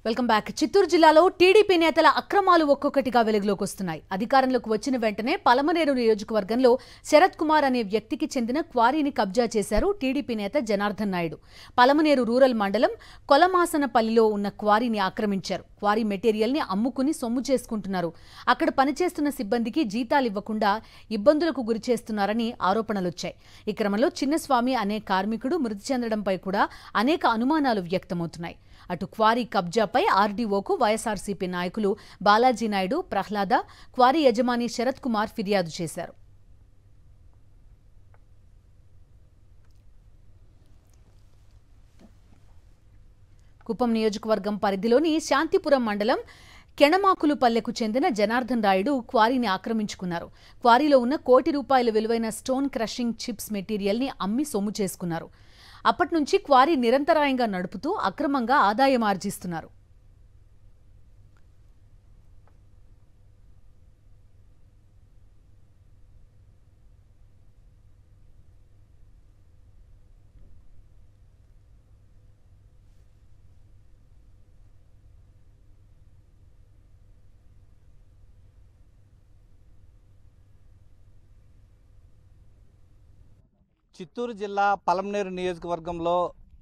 Welcome back. Chittoor జిల్లాలో TDP నేతల అక్రమాలు ఒక్కొక్కటిగా వెలుగులోకి వస్తున్నాయి. అధికారంలోకి వచ్చిన వెంటనే పలమనేరు నియోజకవర్గంలో శరత్ కుమార్ అనే వ్యక్తికి చెందిన క్వారీని కబ్జా చేశారు టీడీపీ నేత జనార్దన్ నాయుడు. పలమనేరు రూరల్ మండలం కొలమాసనపల్లిలో ఉన్న క్వారీని ఆక్రమించారు. క్వారీ మెటీరియల్ ని అమ్ముకుని సొమ్ము చేసుకుంటున్నారు. అక్కడ పనిచేస్తున్న సిబ్బందికి జీతాలు ఇవ్వకుండా ఇబ్బందులకు గురి చేస్తున్నారని ఆరోపణలొచ్చాయి. ఈ క్రమంలో చిన్నస్వామి అనే కార్మికుడు మృతి చెందడంపై కూడా అనేక అనుమానాలు వ్యక్తమవుతున్నాయి. అటు క్వారీ కబ్జాపై ఆర్డీఓకు వైఎస్ఆర్సీపీ నాయకులు బాలాజీ నాయుడు, ప్రహ్లాద, క్వారీ యజమాని శరత్ కుమార్ ఫిర్యాదు చేశారు. కుప్పం నియోజకవర్గం పరిధిలోని శాంతిపురం మండలం కెణమాకులుపల్లెకు చెందిన జనార్దన్ రాయుడు క్వారీని ఆక్రమించుకున్నారు. క్వారీలో ఉన్న ₹1 కోటి విలువైన స్టోన్ క్రషింగ్ చిప్స్ మెటీరియల్ ని అమ్మి సొమ్ము చేసుకున్నారు. అప్పటి నుంచి క్వారీ నిరంతరాయంగా నడుపుతూ అక్రమంగా ఆదాయం ఆర్జిస్తున్నారు. చిత్తూరు జిల్లా పలమనేరు నియోజకవర్గంలో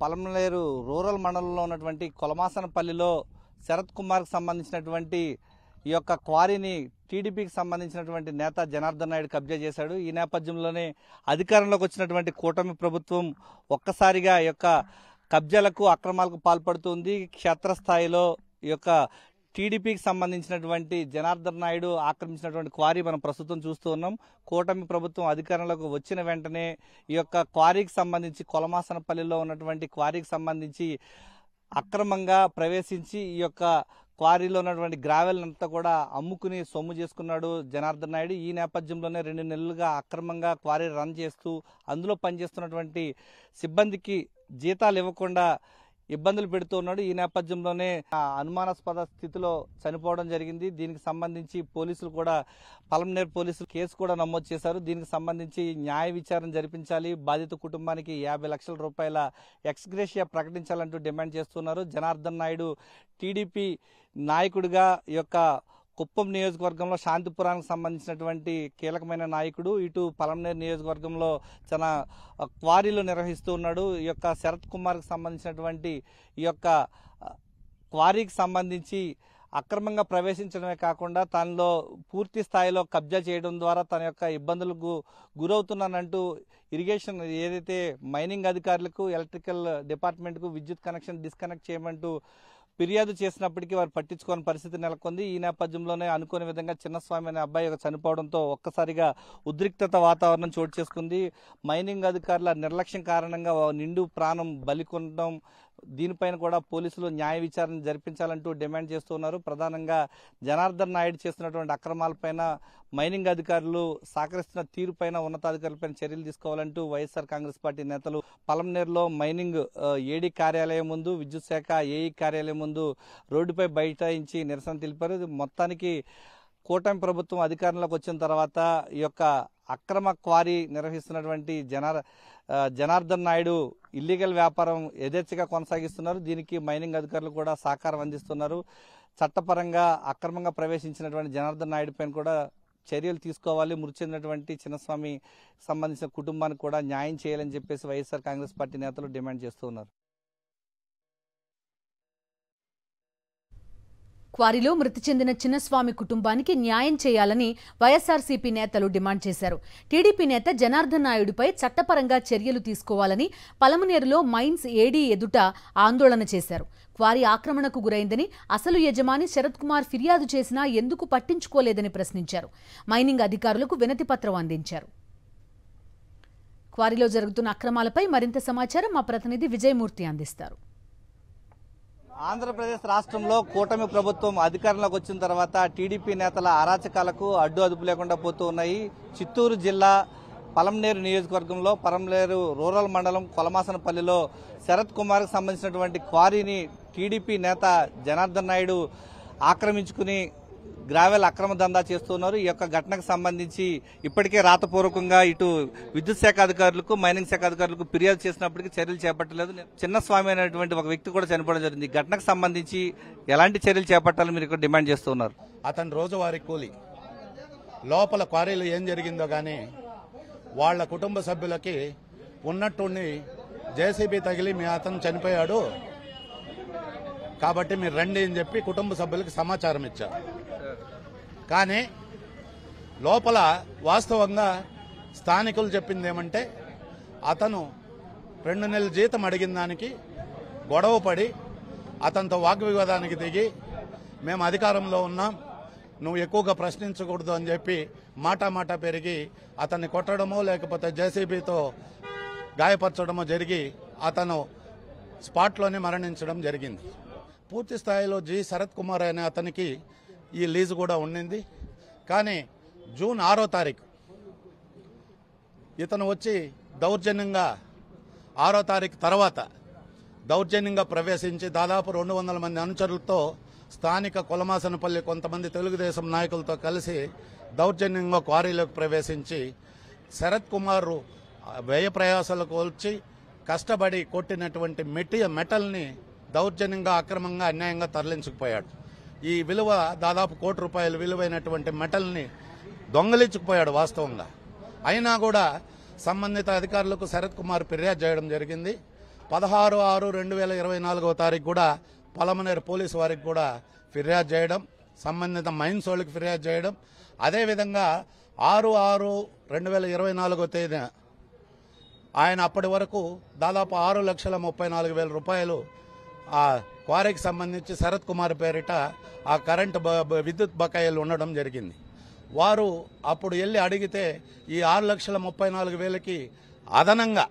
పలమనేరు రూరల్ మండలంలో ఉన్నటువంటి కొలమాసనపల్లిలో శరత్ కుమార్కి సంబంధించినటువంటి ఈ యొక్క క్వారీని టీడీపీకి సంబంధించినటువంటి నేత జనార్దన్ నాయుడు కబ్జా చేశాడు. ఈ నేపథ్యంలోనే అధికారంలోకి వచ్చినటువంటి కూటమి ప్రభుత్వం ఒక్కసారిగా ఈ యొక్క కబ్జాలకు అక్రమాలకు పాల్పడుతుంది. క్షేత్రస్థాయిలో ఈ యొక్క టీడీపీకి సంబంధించినటువంటి జనార్దన్ నాయుడు ఆక్రమించినటువంటి క్వారీ మనం ప్రస్తుతం చూస్తూ ఉన్నాం. కూటమి ప్రభుత్వం అధికారంలోకి వచ్చిన వెంటనే ఈ యొక్క క్వారీకి సంబంధించి కొలమాసనపల్లిలో ఉన్నటువంటి క్వారీకి సంబంధించి అక్రమంగా ప్రవేశించి ఈ యొక్క క్వారీలో ఉన్నటువంటి గ్రావెల్ అంతా కూడా అమ్ముకుని సొమ్ము చేసుకున్నాడు జనార్దన్ నాయుడు. ఈ నేపథ్యంలోనే 2 నెలలుగా అక్రమంగా క్వారీ రన్ చేస్తూ అందులో పనిచేస్తున్నటువంటి సిబ్బందికి జీతాలు ఇవ్వకుండా ఇబ్బందులు పెడుతూ ఉన్నాడు. ఈ నేపథ్యంలోనే అనుమానాస్పద స్థితిలో చనిపోవడం జరిగింది. దీనికి సంబంధించి పోలీసులు కూడా పలమనేరు పోలీసులు కేసు కూడా నమోదు చేశారు. దీనికి సంబంధించి న్యాయ విచారణ జరిపించాలి, బాధిత కుటుంబానికి ₹50 లక్షల ఎక్స్గ్రేషియా ప్రకటించాలంటూ డిమాండ్ చేస్తున్నారు. జనార్దన్ నాయుడు టీడీపీ నాయకుడిగా ఈ యొక్క కుప్పం నియోజకవర్గంలో శాంతిపురానికి సంబంధించినటువంటి కీలకమైన నాయకుడు. ఇటు పలమనేరు నియోజకవర్గంలో చాలా క్వారీలు నిర్వహిస్తూ ఉన్నాడు. ఈ యొక్క శరత్ కుమార్కి సంబంధించినటువంటి ఈ యొక్క క్వారీకి సంబంధించి అక్రమంగా ప్రవేశించడమే కాకుండా తనలో పూర్తి స్థాయిలో కబ్జా చేయడం ద్వారా తన యొక్క ఇబ్బందులకు గురవుతున్నానంటూ ఇరిగేషన్ ఏదైతే మైనింగ్ అధికారులకు, ఎలక్ట్రికల్ డిపార్ట్మెంట్కు విద్యుత్ కనెక్షన్ డిస్కనెక్ట్ చేయమంటూ ఫిర్యాదు చేసినప్పటికీ వారు పట్టించుకోని పరిస్థితి నెలకొంది. ఈ నేపథ్యంలోనే అనుకోని విధంగా చిన్నస్వామి అనే అబ్బాయి చనిపోవడంతో ఒక్కసారిగా ఉద్రిక్తత వాతావరణం చోటు చేసుకుంది. మైనింగ్ అధికారుల నిర్లక్ష్యం కారణంగా నిండు ప్రాణం బలికొనడం, దీనిపైన కూడా పోలీసులు న్యాయ విచారణ జరిపించాలంటూ డిమాండ్ చేస్తున్నారు. ప్రధానంగా జనార్దన్ నాయుడు చేస్తున్నటువంటి అక్రమాలపైన మైనింగ్ అధికారులు సహకరిస్తున్న తీరుపైన ఉన్నతాధికారులపైన చర్యలు తీసుకోవాలంటూ వైఎస్ఆర్ కాంగ్రెస్ పార్టీ నేతలు పలమనేరులో మైనింగ్ ఏడీ కార్యాలయం ముందు, విద్యుత్ శాఖ ఏఈ కార్యాలయం ముందు రోడ్డుపై బైఠాయించి నిరసన తెలిపారు. మొత్తానికి కూటమి ప్రభుత్వం అధికారంలోకి వచ్చిన తర్వాత ఈ యొక్క అక్రమ క్వారీ నిర్వహిస్తున్నటువంటి జనార్దన్ నాయుడు ఇల్లీగల్ వ్యాపారం యథేచ్ఛగా కొనసాగిస్తున్నారు. దీనికి మైనింగ్ అధికారులు కూడా సహకారం అందిస్తున్నారు. చట్టపరంగా అక్రమంగా ప్రవేశించినటువంటి జనార్దన్ నాయుడు పైన కూడా చర్యలు తీసుకోవాలి. మృతి చెందినటువంటి చిన్నస్వామి సంబంధించిన కుటుంబానికి కూడా న్యాయం చేయాలని చెప్పేసి వైఎస్ఆర్ కాంగ్రెస్ పార్టీ నేతలు డిమాండ్ చేస్తున్నారు. క్వారీలో మృతి చెందిన చిన్నస్వామి కుటుంబానికి న్యాయం చేయాలని వైఎస్ఆర్సీపీ నేతలు డిమాండ్ చేశారు. టీడీపీ నేత జనార్దన్ నాయుడుపై చట్టపరంగా చర్యలు తీసుకోవాలని పలమనేరులో మైన్స్ ఏడీ ఎదుట ఆందోళన చేశారు. క్వారీ ఆక్రమణకు గురైందని అసలు యజమాని శరత్ కుమార్ ఫిర్యాదు చేసినా ఎందుకు పట్టించుకోలేదని ప్రశ్నించారు. మైనింగ్ అధికారులకు వినతి పత్రం అందించారు. క్వారీలో జరుగుతున్న అక్రమాలపై మరింత సమాచారం మా ప్రతినిధి విజయమూర్తి అందిస్తారు. ఆంధ్రప్రదేశ్ రాష్ట్రంలో కూటమి ప్రభుత్వం అధికారంలోకి వచ్చిన తర్వాత టీడీపీ నేతల అరాచకాలకు అడ్డు అదుపు లేకుండా పోతూ ఉన్నాయి. చిత్తూరు జిల్లా పలమనేరు నియోజకవర్గంలో పలమనేరు రూరల్ మండలం కొలమాసనపల్లిలో శరత్ కుమార్కి సంబంధించినటువంటి క్వారీని టీడీపీ నేత జనార్దన్ నాయుడు ఆక్రమించుకుని గ్రావెల్ అక్రమ దందా చేస్తున్నారు. ఈ యొక్క ఘటనకు సంబంధించి ఇప్పటికే రాతపూర్వకంగా ఇటు విద్యుత్ శాఖ అధికారులకు, మైనింగ్ శాఖ అధికారులకు ఫిర్యాదు చేసినప్పటికీ చర్యలు చేపట్టలేదు. చిన్నస్వామి అనేటువంటి ఒక వ్యక్తి కూడా చనిపోవడం జరిగింది. ఈ ఘటనకు సంబంధించి ఎలాంటి చర్యలు చేపట్టాలని మీరు ఇక్కడ డిమాండ్ చేస్తున్నారు? అతని రోజువారీ కూలి లోపల క్వారీలో ఏం జరిగిందో కానీ వాళ్ళ కుటుంబ సభ్యులకి ఉన్నట్టుండి జేసీబీ తగిలి మీ అతను చనిపోయాడు కాబట్టి మీరు రండి అని చెప్పి కుటుంబ సభ్యులకి సమాచారం ఇచ్చారు. కానీ లోపల వాస్తవంగా స్థానికులు చెప్పింది ఏమంటే అతను 2 నెలల జీతం అడిగిన దానికి గొడవ పడి అతనితో వాగ్వివాదానికి దిగి మేము అధికారంలో ఉన్నాం, నువ్వు ఎక్కువగా ప్రశ్నించకూడదు అని చెప్పి మాట పెరిగి అతన్ని కొట్టడమో లేకపోతే జేసీబీతో గాయపరచడమో జరిగి అతను స్పాట్లోనే మరణించడం జరిగింది. పూర్తి స్థాయిలో శరత్ కుమార్ అనే అతనికి ఈ లీజు కూడా ఉండింది. కానీ జూన్ 6వ తారీఖు ఇతను వచ్చి దౌర్జన్యంగా 6వ తారీఖు తర్వాత దౌర్జన్యంగా ప్రవేశించి దాదాపు 200 మంది అనుచరులతో స్థానిక కొలమాసనపల్లి కొంతమంది తెలుగుదేశం నాయకులతో కలిసి దౌర్జన్యంగా క్వారీలోకి ప్రవేశించి శరత్ కుమార్ వ్యయ ప్రయాసాలకు వచ్చి కష్టపడి కొట్టినటువంటి మెటల్ని దౌర్జన్యంగా అక్రమంగా అన్యాయంగా తరలించుకుపోయాడు. ఈ విలువ దాదాపు ₹1 కోటి విలువైనటువంటి మెటల్ని దొంగలించుకుపోయాడు వాస్తవంగా. అయినా కూడా సంబంధిత అధికారులకు శరత్ కుమార్ ఫిర్యాదు చేయడం జరిగింది. 16/6/2024 తారీఖు కూడా పలమనేరు పోలీసు వారికి కూడా ఫిర్యాదు చేయడం, సంబంధిత మైన్స్ వాళ్ళకి ఫిర్యాదు చేయడం, అదేవిధంగా 6/6/2024 తేదీన ఆయన అప్పటి వరకు దాదాపు ₹6,34,000 ఆ క్వారీకి సంబంధించి శరత్ కుమార్ పేరిట ఆ కరెంటు విద్యుత్ బకాయిలు ఉండడం జరిగింది. వారు అప్పుడు వెళ్ళి అడిగితే ఈ 6,34,000కి అదనంగా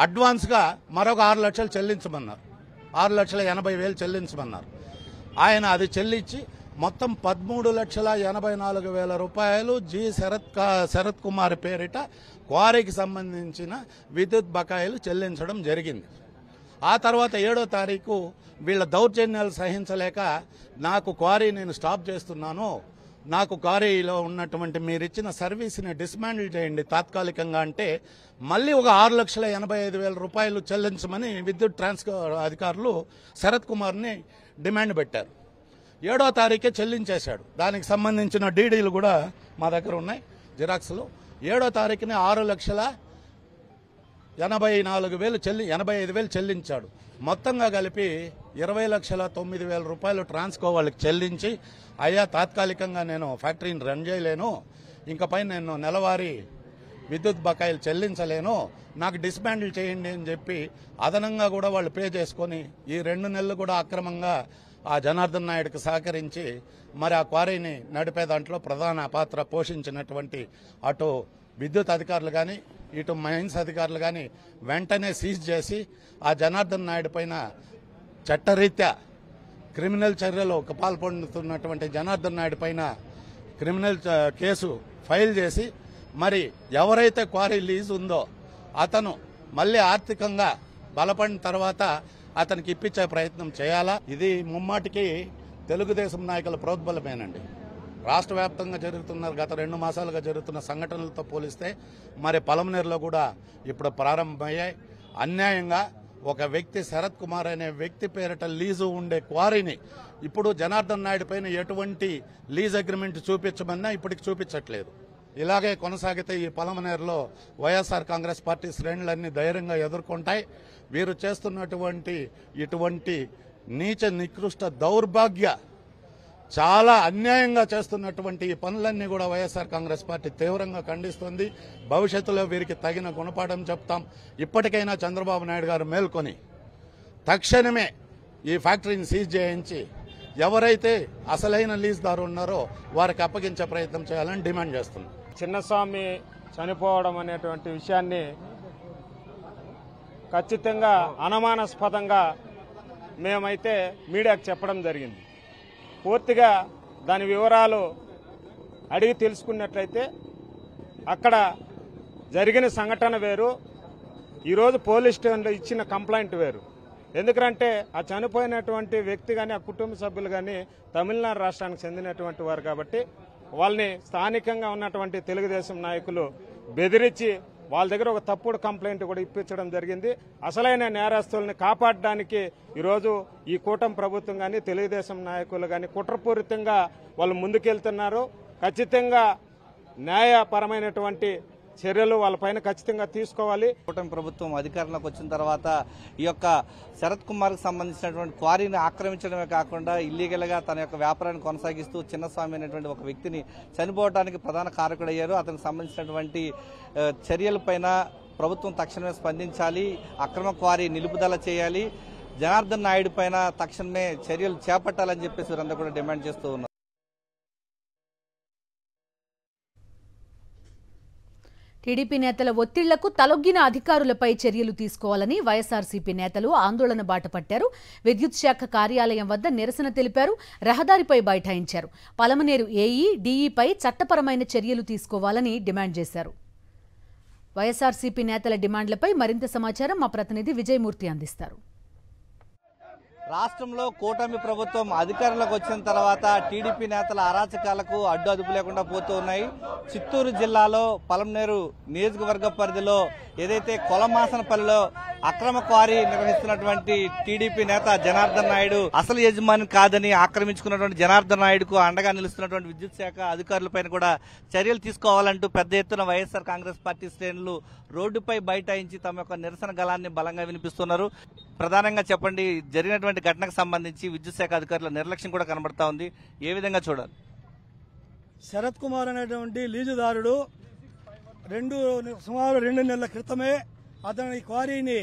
అడ్వాన్స్గా మరొక 6 లక్షలు చెల్లించమన్నారు. 6,80,000 చెల్లించమన్నారు. ఆయన అది చెల్లించి మొత్తం ₹13,84,000 శరత్ కుమార్ పేరిట క్వారీకి సంబంధించిన విద్యుత్ బకాయిలు చెల్లించడం జరిగింది. ఆ తర్వాత 7వ తారీఖు వీళ్ళ దౌర్జన్యాలు సహించలేక నాకు క్వారీ నేను స్టాప్ చేస్తున్నాను, నాకు క్వారీలో ఉన్నటువంటి మీరిచ్చిన సర్వీస్ని డిస్మాండిల్ చేయండి తాత్కాలికంగా అంటే మళ్ళీ ఒక ₹6,85,000 చెల్లించమని విద్యుత్ అధికారులు శరత్ కుమార్ని డిమాండ్ పెట్టారు. 7వ తారీఖే చెల్లించేశాడు. దానికి సంబంధించిన డీడీలు కూడా మా దగ్గర ఉన్నాయి, జిరాక్స్లు. 7వ తారీఖునే ₹6,85,000 చెల్లించాడు. మొత్తంగా కలిపి ₹20,09,000 ట్రాన్స్కో వాళ్ళకి చెల్లించి, అయ్యా తాత్కాలికంగా నేను ఫ్యాక్టరీని రన్ చేయలేను, ఇంకపై నేను నెలవారీ విద్యుత్ బకాయిలు చెల్లించలేను, నాకు డిస్మాండిల్ చేయండి అని చెప్పి అదనంగా కూడా వాళ్ళు పే చేసుకొని ఈ 2 నెలలు కూడా అక్రమంగా ఆ జనార్దన్ నాయుడుకి సహకరించి మరి ఆ క్వారీని నడిపే దాంట్లో ప్రధాన పాత్ర పోషించినటువంటి అటు విద్యుత్ అధికారులు కానీ ఇటు మైన్స్ అధికారులు కానీ వెంటనే సీజ్ చేసి ఆ జనార్దన్ నాయుడు పైన చట్టరీత్యా క్రిమినల్ చర్యలు పాల్పడుతున్నటువంటి జనార్దన్ నాయుడు పైన క్రిమినల్ కేసు ఫైల్ చేసి మరి ఎవరైతే క్వారీ లీజ్ ఉందో అతను మళ్ళీ ఆర్థికంగా బలపడిన తర్వాత అతనికి ఇప్పించే ప్రయత్నం చేయాలా. ఇది ముమ్మాటికి తెలుగుదేశం నాయకుల ప్రోద్బలమేనండి. రాష్ట్ర వ్యాప్తంగా జరుగుతున్న గత 2 మాసాలుగా జరుగుతున్న సంఘటనలతో పోలిస్తే మరి పలమనేరులో కూడా ఇప్పుడు ప్రారంభమయ్యాయి. అన్యాయంగా ఒక వ్యక్తి శరత్ కుమార్ అనే వ్యక్తి పేరిట లీజు ఉండే క్వారీని ఇప్పుడు జనార్దన్ నాయుడు పైన ఎటువంటి లీజ్ అగ్రిమెంట్ చూపించమన్నా ఇప్పటికి చూపించట్లేదు. ఇలాగే కొనసాగితే ఈ పలమనేరులో వైఎస్ఆర్ కాంగ్రెస్ పార్టీ శ్రేణులన్నీ ధైర్యంగా ఎదుర్కొంటాయి. వీరు చేస్తున్నటువంటి ఇటువంటి నీచ నికృష్ట దౌర్భాగ్య చాలా అన్యాయంగా చేస్తున్నటువంటి ఈ పనులన్నీ కూడా వైఎస్ఆర్ కాంగ్రెస్ పార్టీ తీవ్రంగా ఖండిస్తుంది. భవిష్యత్తులో వీరికి తగిన గుణపాఠం చెప్తాం. ఇప్పటికైనా చంద్రబాబు నాయుడు గారు మేల్కొని తక్షణమే ఈ ఫ్యాక్టరీని సీజ్ చేయించి ఎవరైతే అసలైన లీజ్దారు ఉన్నారో వారికి అప్పగించే ప్రయత్నం చేయాలని డిమాండ్ చేస్తున్నాం. చిన్నస్వామి చనిపోవడం అనేటువంటి విషయాన్ని ఖచ్చితంగా అనుమానాస్పదంగా మేమైతే మీడియాకు చెప్పడం జరిగింది. పూర్తిగా దాని వివరాలు అడిగి తెలుసుకున్నట్లయితే అక్కడ జరిగిన సంఘటన వేరు, ఈరోజు పోలీస్ స్టేషన్లో ఇచ్చిన కంప్లైంట్ వేరు. ఎందుకంటే ఆ చనిపోయినటువంటి వ్యక్తి కానీ ఆ కుటుంబ సభ్యులు కానీ తమిళనాడు రాష్ట్రానికి చెందినటువంటి వారు కాబట్టి వాళ్ళని స్థానికంగా ఉన్నటువంటి తెలుగుదేశం నాయకులు బెదిరించి వాళ్ళ దగ్గర ఒక తప్పుడు కంప్లైంట్ కూడా ఇప్పించడం జరిగింది. అసలైన నేరస్తుల్ని కాపాడడానికి ఈరోజు ఈ కూటమి ప్రభుత్వం కానీ తెలుగుదేశం నాయకులు కానీ కుట్రపూరితంగా వాళ్ళు ముందుకెళ్తున్నారు. ఖచ్చితంగా న్యాయపరమైనటువంటి చర్యలు వాళ్ళపైన ఖచ్చితంగా తీసుకోవాలి. కూటమి ప్రభుత్వం అధికారంలోకి వచ్చిన తర్వాత ఈ యొక్క శరత్ కుమార్కి సంబంధించినటువంటి క్వారీని ఆక్రమించడమే కాకుండా ఇల్లీగల్ గా తన యొక్క వ్యాపారాన్ని కొనసాగిస్తూ చిన్నస్వామి అనేటువంటి ఒక వ్యక్తిని చనిపోవడానికి ప్రధాన కారకుడయ్యారు. అతనికి సంబంధించినటువంటి చర్యలపైన ప్రభుత్వం తక్షణమే స్పందించాలి, అక్రమ క్వారీ నిలుపుదల చేయాలి, జనార్దన్ నాయుడు పైన తక్షణమే చర్యలు చేపట్టాలని చెప్పేసి వీరందరూ కూడా డిమాండ్ చేస్తూ ఉన్నారు. టీడీపీ నేతల ఒత్తిళ్లకు తలొగ్గిన అధికారులపై చర్యలు తీసుకోవాలని వైఎస్ఆర్సీపీ నేతలు ఆందోళన బాట పట్టారు. విద్యుత్ శాఖ కార్యాలయం వద్ద నిరసన తెలిపారు. రహదారిపై బైఠాయించారు. పలమనేరు ఏఈ, డీఈపై చట్టపరమైన చర్యలు తీసుకోవాలని డిమాండ్ చేశారు. వైఎస్ఆర్సీపీ నేతల డిమాండ్లపై మరింత సమాచారం మా ప్రతినిధి విజయమూర్తి అందిస్తారు. రాష్ట్రంలో కూటమి ప్రభుత్వం అధికారంలోకి వచ్చిన తర్వాత టీడీపీ నేతల అరాచకాలకు అడ్డు అదుపు లేకుండా పోతూ ఉన్నాయి. చిత్తూరు జిల్లాలో పలమనేరు నియోజకవర్గ పరిధిలో ఏదైతే కొలమాసనపల్లిలో అక్రమ క్వారీ నిర్వహిస్తున్నటువంటి టీడీపీ నేత జనార్దన్ నాయుడు అసలు యజమాని కాదని ఆక్రమించుకున్నటువంటి జనార్దన్ నాయుడుకు అండగా నిలుస్తున్నటువంటి విద్యుత్ శాఖ అధికారులపైన కూడా చర్యలు తీసుకోవాలంటూ పెద్ద ఎత్తున వైఎస్ఆర్ కాంగ్రెస్ పార్టీ శ్రేణులు రోడ్డుపై బైఠాయించి తమ యొక్క నిరసన గళాన్ని బలంగా వినిపిస్తున్నారు. ప్రధానంగా చెప్పండి, జరిగినటువంటి ఘటనకు సంబంధించి విద్యుత్ శాఖ అధికారుల నిర్లక్ష్యం కూడా కనబడతా ఉంది. ఏ విధంగా చూడాలి? శరత్ కుమార్ అనేటువంటి లీజుదారుడు సుమారు 2 నెలల క్రితమే అతని క్వారీని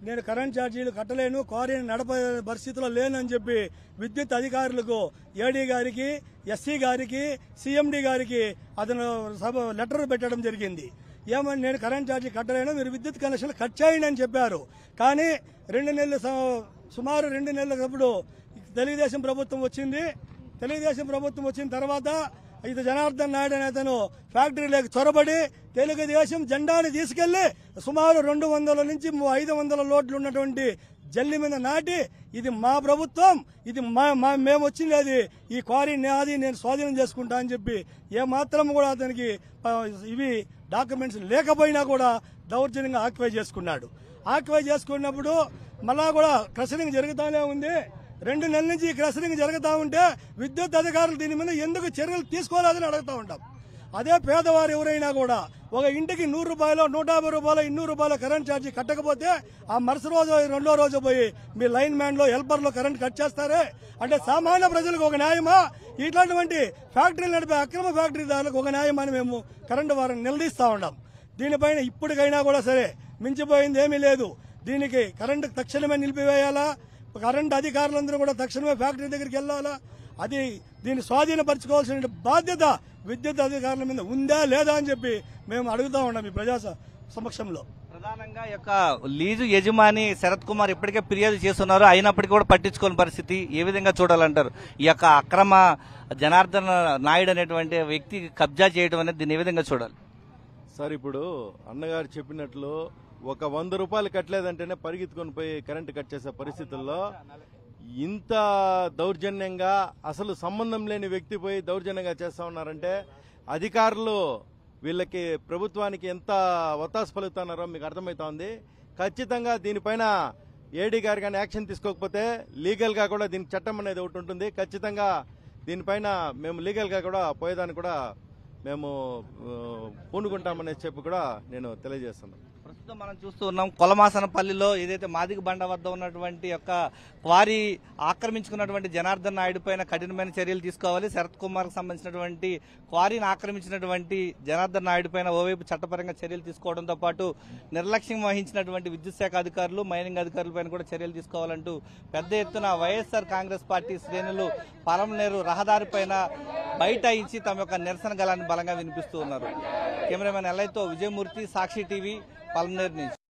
నేను కరెంట్ ఛార్జీలు కట్టలేను, క్వారీని నడపే పరిస్థితిలో లేనని చెప్పి విద్యుత్ అధికారులకు ఏడీ గారికి, ఎస్సీ గారికి, సిఎండి గారికి అతను లెటర్ పెట్టడం జరిగింది. ఏమని నేను కరెంట్ ఛార్జీ కట్టలేను, మీరు విద్యుత్ కనెక్షన్ కట్ చేయండి అని చెప్పారు. కానీ సుమారు 2 నెలలప్పుడు తెలుగుదేశం ప్రభుత్వం వచ్చింది. తెలుగుదేశం ప్రభుత్వం వచ్చిన తర్వాత ఇది జనార్దన్ నాయుడు అనే అతను ఫ్యాక్టరీలోకి చొరబడి తెలుగుదేశం జెండాని తీసుకెళ్లి సుమారు 200 నుంచి 500 లోడ్లు ఉన్నటువంటి జల్లి మీద నాటి ఇది మా ప్రభుత్వం, ఇది మేము వచ్చింది, ఈ క్వారీ నాది, నేను స్వాధీనం చేసుకుంటా అని చెప్పి ఏమాత్రం కూడా అతనికి ఇవి డాక్యుమెంట్స్ లేకపోయినా కూడా దౌర్జన్యంగా ఆక్యుపై చేసుకున్నాడు. ఆక్యుపై చేసుకున్నప్పుడు మళ్ళా కూడా క్రషరింగ్ జరుగుతూనే ఉంది. 2 నెలల నుంచి క్రషరింగ్ జరుగుతూ ఉంటే విద్యుత్ అధికారులు దీని మీద ఎందుకు చర్యలు తీసుకోలేదని అడుగుతూ ఉంటాం. అదే పేదవారు ఎవరైనా కూడా ఒక ఇంటికి 100 రూపాయలు, 150 రూపాయలు, 200 రూపాయల కరెంట్ ఛార్జీ కట్టకపోతే ఆ మరుసటి రోజు 2వ రోజు పోయి మీ లైన్ మ్యాన్ లో హెల్పర్లో కరెంట్ కట్ చేస్తారే అంటే సామాన్య ప్రజలకు ఒక న్యాయమా? ఇట్లాంటి ఫ్యాక్టరీలు నడిపే అక్రమ ఫ్యాక్టరీదారులకు ఒక న్యాయమని మేము కరెంటు వారిని నిలదీస్తా ఉన్నాం. దీనిపైన ఇప్పటికైనా కూడా సరే మించిపోయింది ఏమీ లేదు. దీనికి కరెంటు తక్షణమే నిలిపివేయాలా, కరెంటు అధికారులందరూ కూడా తక్షణమే ఫ్యాక్టరీ దగ్గరికి వెళ్లాలా, దీన్ని స్వాధీనపరచుకోవాల్సిన బాధ్యత విద్యుత్ అధికారుల మీద ఉందా లేదా అని చెప్పి మేము అడుగుతా ఉన్నాం ఈ ప్రజా సమక్షంలో. ప్రధానంగా యొక్క లీజు యజమాని శరత్ కుమార్ ఇప్పటికే ఫిర్యాదు చేస్తున్నారు, అయినప్పటికీ కూడా పట్టించుకోని పరిస్థితి. ఏ విధంగా చూడాలంటారు? ఈ యొక్క అక్రమ జనార్దన్ నాయుడు అనేటువంటి వ్యక్తి కబ్జా చేయడం అనేది దీన్ని ఏ విధంగా చూడాలి? సార్, ఇప్పుడు అన్నగారు చెప్పినట్లు ఒక 100 రూపాయలు కట్టలేదంటేనే పరిగెత్తుకొని పోయి కరెంటు కట్ చేసే పరిస్థితుల్లో ఇంత దౌర్జన్యంగా అసలు సంబంధం లేని వ్యక్తి పోయి దౌర్జన్యంగా చేస్తా ఉన్నారంటే అధికారులు వీళ్ళకి ప్రభుత్వానికి ఎంత ఒత్తాసు పలుకుతున్నారో మీకు అర్థమవుతోంది. ఖచ్చితంగా దీనిపైన ఏడీ గారు కానీ యాక్షన్ తీసుకోకపోతే లీగల్ గా కూడా దీనికి చట్టం అనేది ఒకటి ఉంటుంది. ఖచ్చితంగా దీనిపైన మేము లీగల్ గా కూడా పోయేదాన్ని కూడా మేము పూనుకుంటామనేసి చెప్పి కూడా నేను తెలియజేస్తున్నాను. ప్రస్తుతం మనం చూస్తూ ఉన్నాం కొలమాసనపల్లిలో ఏదైతే మాదిగ బండ వద్ద ఉన్నటువంటి యొక్క క్వారీ ఆక్రమించుకున్నటువంటి జనార్దన్ నాయుడు పైన కఠినమైన చర్యలు తీసుకోవాలి. శరత్ కుమార్ కు సంబంధించినటువంటి క్వారీని ఆక్రమించినటువంటి జనార్దన్ నాయుడు పైన ఓవైపు చట్టపరంగా చర్యలు తీసుకోవడంతో పాటు నిర్లక్ష్యం వహించినటువంటి విద్యుత్ శాఖ అధికారులు, మైనింగ్ అధికారుల పైన కూడా చర్యలు తీసుకోవాలంటూ పెద్ద ఎత్తున వైఎస్ఆర్ కాంగ్రెస్ పార్టీ శ్రేణులు పలమనేరు రహదారి పైన బైఠాయించి తమ యొక్క నిరసన గళాన్ని బలంగా వినిపిస్తూ ఉన్నారు. కెమెరామెన్ ఎల్ఐతో విజయమూర్తి, సాక్షి టీవీ, పలమనేరు నుంచి.